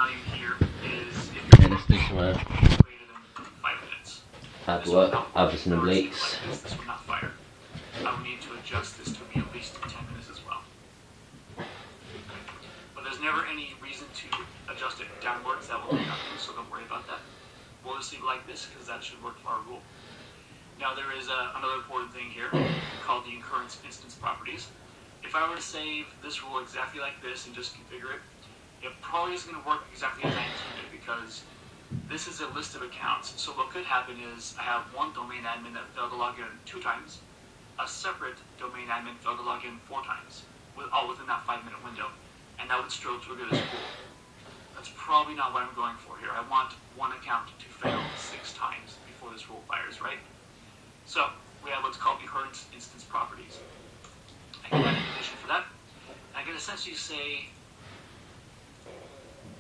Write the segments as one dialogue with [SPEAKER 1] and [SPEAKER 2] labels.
[SPEAKER 1] tell you here is if you're greater than 5 minutes.
[SPEAKER 2] Hard work, abs and obliques.
[SPEAKER 1] This would not fire. I would need to adjust this to be at least 10 minutes as well. But there's never any reason to adjust it downwards. That will do nothing, so don't worry about that. We'll just leave it like this because that should work for our rule. Now there is another important thing here called the occurrence instance properties. If I were to save this rule exactly like this and just configure it, it probably isn't going to work exactly as I intended because this is a list of accounts. So what could happen is I have one domain admin that failed to log in 2 times, a separate domain admin failed to log in 4 times, all within that 5-minute window, and that would still trigger this rule. That's probably not what I'm going for here. I want one account to fail 6 times before this rule fires, right? So we have what's called occurrence instance properties. I can add a condition for that. I can essentially say,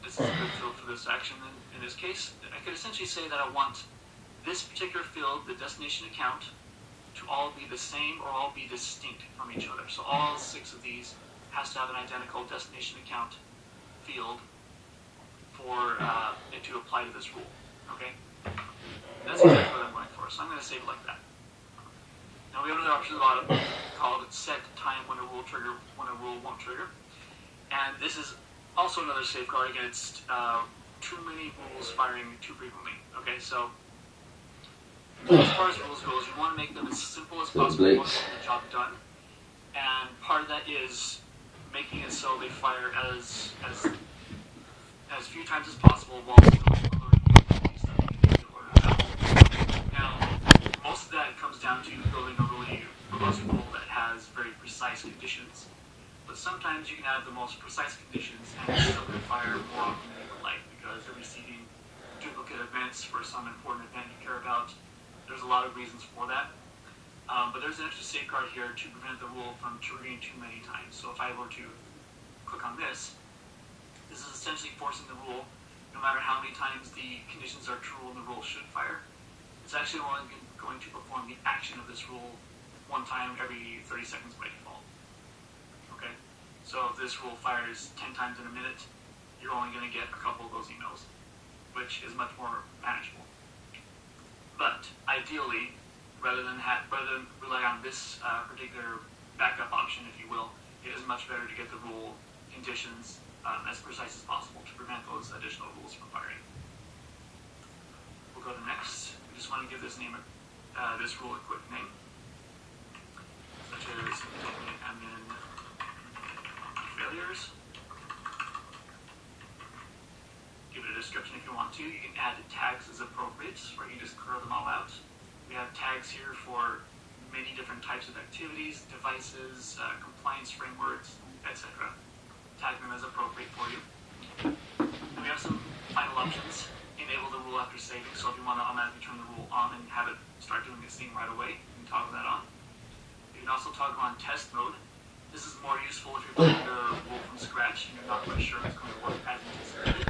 [SPEAKER 1] this is a good field for this action in this case. I could essentially say that I want this particular field, the destination account, to all be the same or all be distinct from each other. So all 6 of these has to have an identical destination account field for it to apply to this rule. Okay? That's exactly what I'm going for. So I'm going to save it like that. Now we have another option at the bottom called set time when a rule won't trigger. And this is also another safeguard against too many rules firing too frequently. Okay, so as far as rules goes, you want to make them as simple as possible to get the job done. And part of that is making it so they fire as few times as possible while still including stuff you need to order it out. Now, most of that comes down to building a really robust rule that has very precise conditions. But sometimes you can have the most precise conditions and it's still going to fire more often than you would like because you're receiving duplicate events for some important event you care about. There's a lot of reasons for that. But there's an extra safeguard here to prevent the rule from triggering too many times. So if I were to click on this is essentially forcing the rule, no matter how many times the conditions are true and the rule should fire, it's actually only going to perform the action of this rule 1 time every 30 seconds by default. Okay? So if this rule fires 10 times in a minute, you're only going to get a couple of those emails, which is much more manageable. But ideally, rather than rely on this particular backup option, if you will, it is much better to get the rule conditions as precise as possible to prevent those additional rules from firing. We'll go to next. We just want to give this rule a quick name, such as admin failures. Give it a description if you want to. You can add tags as appropriate, where you just curl them all out. We have tags here for many different types of activities, devices, compliance frameworks, etc. Tag them as appropriate for you. And we have some final options. Enable the rule after saving, so if you want to automatically turn the rule on and have it start doing its thing right away, you can toggle that on. You can also toggle on test mode. This is more useful if you're building the rule from scratch and you're not quite sure if it's going to work as anticipated.